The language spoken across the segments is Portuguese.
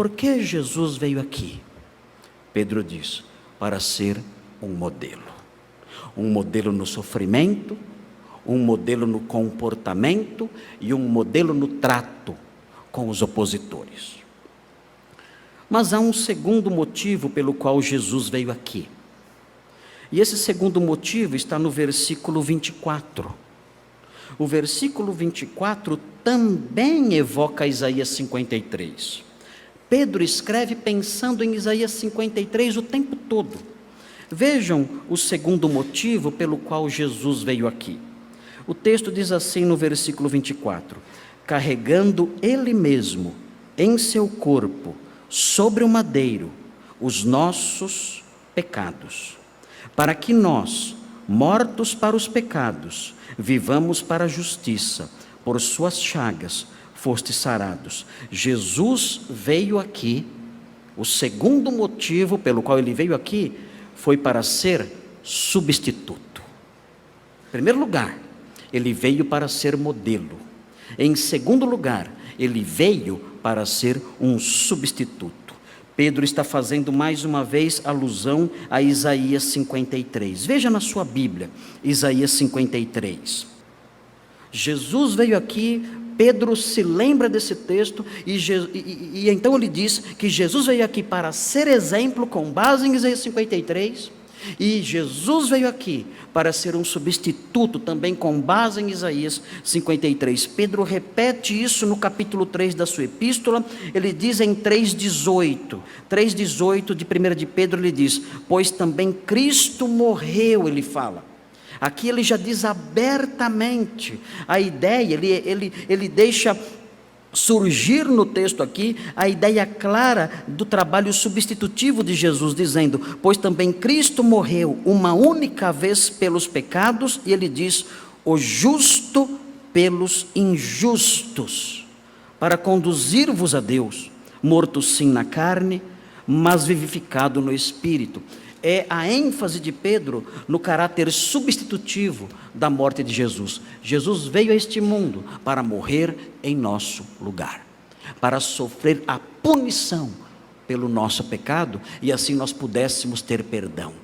por que Jesus veio aqui? Pedro diz, para ser um modelo. Um modelo no sofrimento, um modelo no comportamento e um modelo no trato com os opositores. Mas há um segundo motivo pelo qual Jesus veio aqui. E esse segundo motivo está no versículo 24. O versículo 24 também evoca Isaías 53. Pedro escreve pensando em Isaías 53 o tempo todo. Vejam o segundo motivo pelo qual Jesus veio aqui. O texto diz assim no versículo 24: carregando ele mesmo em seu corpo, sobre o madeiro, os nossos pecados, para que nós, mortos para os pecados, vivamos para a justiça, por suas chagas fostes sarados. Jesus veio aqui, o segundo motivo pelo qual ele veio aqui, foi para ser substituto. Em primeiro lugar, ele veio para ser modelo. Em segundo lugar, ele veio para ser um substituto. Pedro está fazendo mais uma vez alusão a Isaías 53. Veja na sua Bíblia, Isaías 53. Jesus veio aqui, Pedro se lembra desse texto e então ele diz que Jesus veio aqui para ser exemplo com base em Isaías 53. E Jesus veio aqui para ser um substituto também com base em Isaías 53. Pedro repete isso no capítulo 3 da sua epístola. Ele diz em 3,18 de 1 de Pedro, ele diz, pois também Cristo morreu, ele fala. Aqui ele já diz abertamente a ideia, ele deixa surgir no texto aqui a ideia clara do trabalho substitutivo de Jesus, dizendo, pois também Cristo morreu uma única vez pelos pecados, e ele diz, o justo pelos injustos, para conduzir-vos a Deus, morto sim na carne, mas vivificado no Espírito. É a ênfase de Pedro no caráter substitutivo da morte de Jesus. Jesus veio a este mundo para morrer em nosso lugar, para sofrer a punição pelo nosso pecado, e assim nós pudéssemos ter perdão.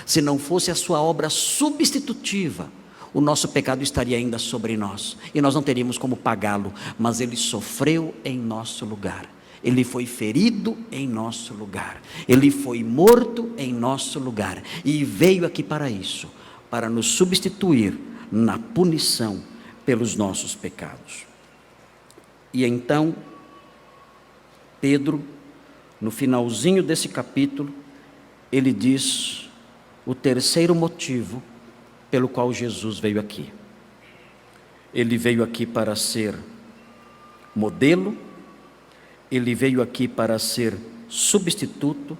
Se não fosse a sua obra substitutiva, o nosso pecado estaria ainda sobre nós, e nós não teríamos como pagá-lo, mas ele sofreu em nosso lugar. Ele foi ferido em nosso lugar, ele foi morto em nosso lugar, e veio aqui para isso, para nos substituir na punição pelos nossos pecados. E então, Pedro, no finalzinho desse capítulo, ele diz o terceiro motivo pelo qual Jesus veio aqui. Ele veio aqui para ser modelo, ele veio aqui para ser substituto,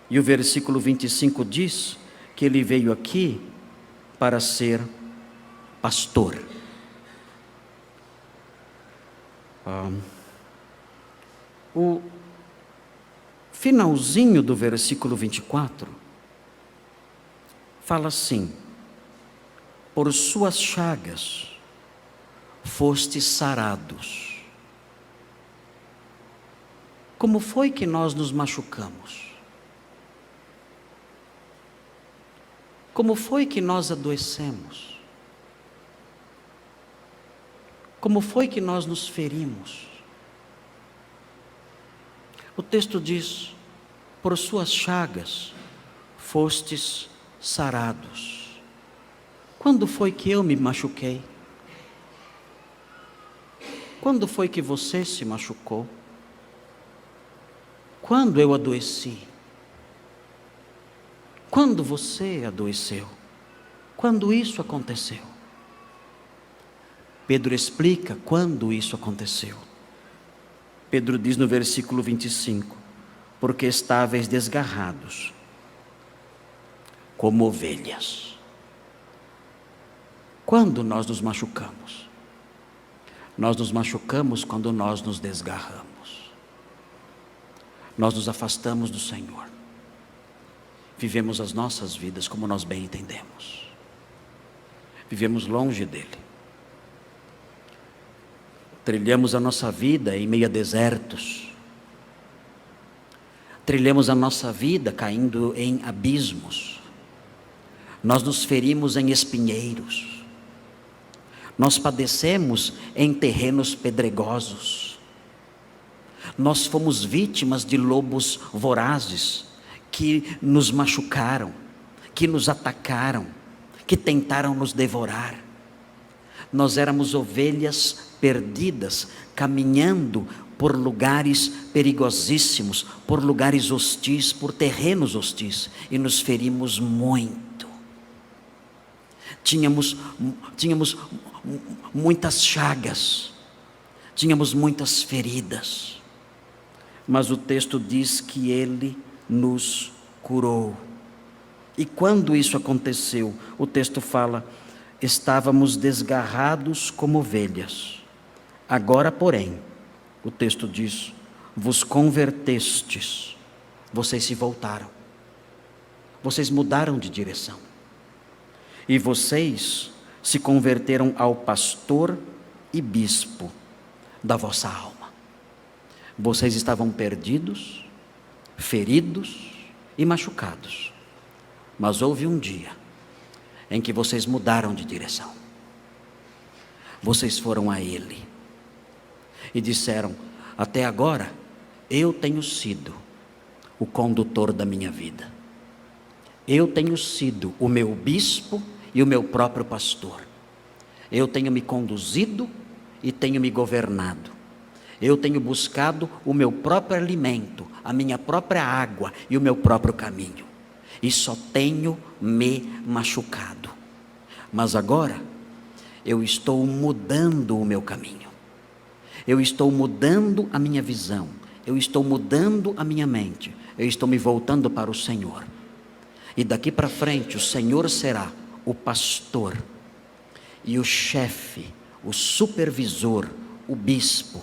e o versículo 25 diz que ele veio aqui para ser pastor. O finalzinho do versículo 24 fala assim, por suas chagas fostes sarados. Como foi que nós nos machucamos? Como foi que nós adoecemos? Como foi que nós nos ferimos? O texto diz, por suas chagas fostes sarados. Quando foi que eu me machuquei? Quando foi que você se machucou? Quando eu adoeci? Quando você adoeceu? Quando isso aconteceu? Pedro explica quando isso aconteceu. Pedro diz no versículo 25, porque estáveis desgarrados, como ovelhas. Quando nós nos machucamos? Nós nos machucamos quando nós nos desgarramos. Nós nos afastamos do Senhor. Vivemos as nossas vidas como nós bem entendemos. Vivemos longe dEle. Trilhamos a nossa vida em meio a desertos. trilhamos a nossa vida caindo em abismos, nós nos ferimos em espinheiros, nós padecemos em terrenos pedregosos, nós fomos vítimas de lobos vorazes que nos machucaram, que nos atacaram, que tentaram nos devorar. Nós éramos ovelhas perdidas, caminhando por lugares perigosíssimos, por lugares hostis, por terrenos hostis, e nos ferimos muito. Tínhamos muitas chagas, tínhamos muitas feridas, mas o texto diz que Ele nos curou. E quando isso aconteceu, o texto fala: estávamos desgarrados como ovelhas. Agora, porém, o texto diz: vos convertestes. Vocês se voltaram. Vocês mudaram de direção. E vocês se converteram ao pastor e bispo da vossa alma. Vocês estavam perdidos, feridos e machucados. Mas houve um dia em que vocês mudaram de direção. Vocês foram a Ele e disseram: até agora eu tenho sido o condutor da minha vida. Eu tenho sido o meu bispo e o meu próprio pastor. Eu tenho me conduzido e tenho me governado. Eu tenho buscado o meu próprio alimento, a minha própria água e o meu próprio caminho. E só tenho me machucado. Mas agora eu estou mudando o meu caminho. Eu estou mudando a minha visão. Eu estou mudando a minha mente. Eu estou me voltando para o Senhor. E daqui para frente o Senhor será o pastor e o chefe, o supervisor, o bispo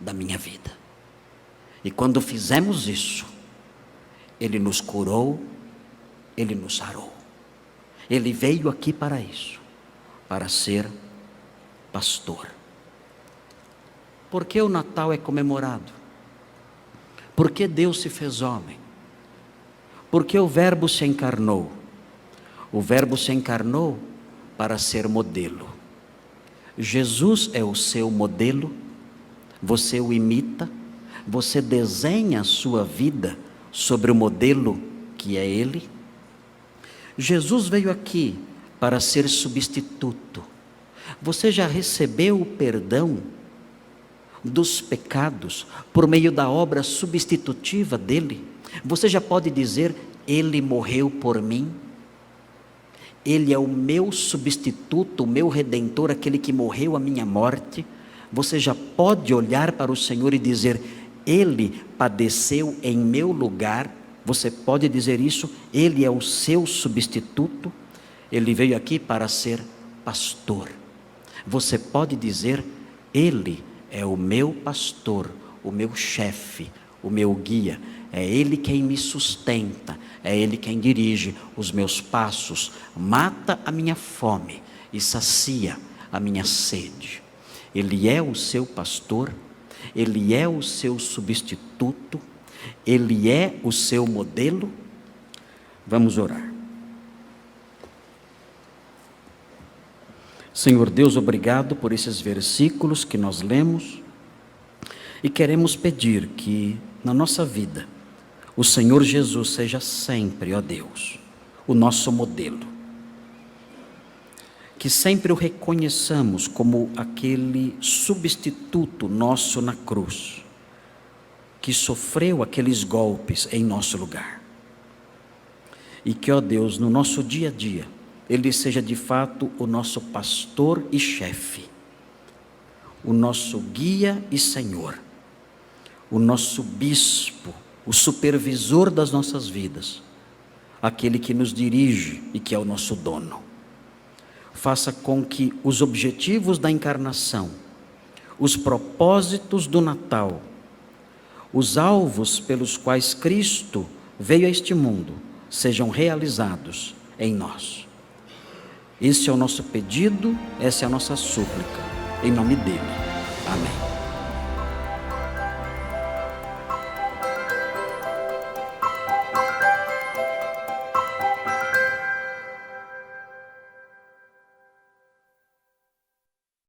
da minha vida. E quando fizemos isso, Ele nos curou, Ele nos sarou. Ele veio aqui para isso, para ser pastor. Por que o Natal é comemorado? Porque Deus se fez homem. Porque o Verbo se encarnou. O Verbo se encarnou para ser modelo. Jesus é o seu modelo. Você o imita. Você desenha a sua vida sobre o modelo que é Ele. Jesus veio aqui para ser substituto. Você já recebeu o perdão dos pecados por meio da obra substitutiva dele? Você já pode dizer: Ele morreu por mim? Ele é o meu substituto, o meu redentor, aquele que morreu a minha morte. Você já pode olhar para o Senhor e dizer: Ele padeceu em meu lugar. Você pode dizer isso? Ele é o seu substituto. Ele veio aqui para ser pastor. Você pode dizer: Ele é o meu pastor, o meu chefe, o meu guia. É Ele quem me sustenta, é Ele quem dirige os meus passos, mata a minha fome e sacia a minha sede. Ele é o seu pastor, Ele é o seu substituto, Ele é o seu modelo. Vamos orar. Senhor Deus, obrigado por esses versículos que nós lemos e queremos pedir que na nossa vida o Senhor Jesus seja sempre, ó Deus, o nosso modelo. Que sempre o reconheçamos como aquele substituto nosso na cruz, que sofreu aqueles golpes em nosso lugar. E que, ó Deus, no nosso dia a dia, Ele seja de fato o nosso pastor e chefe, o nosso guia e Senhor, o nosso bispo, o supervisor das nossas vidas, aquele que nos dirige e que é o nosso dono. Faça com que os objetivos da encarnação, os propósitos do Natal, os alvos pelos quais Cristo veio a este mundo, sejam realizados em nós. Esse é o nosso pedido, essa é a nossa súplica, em nome dele. Amém.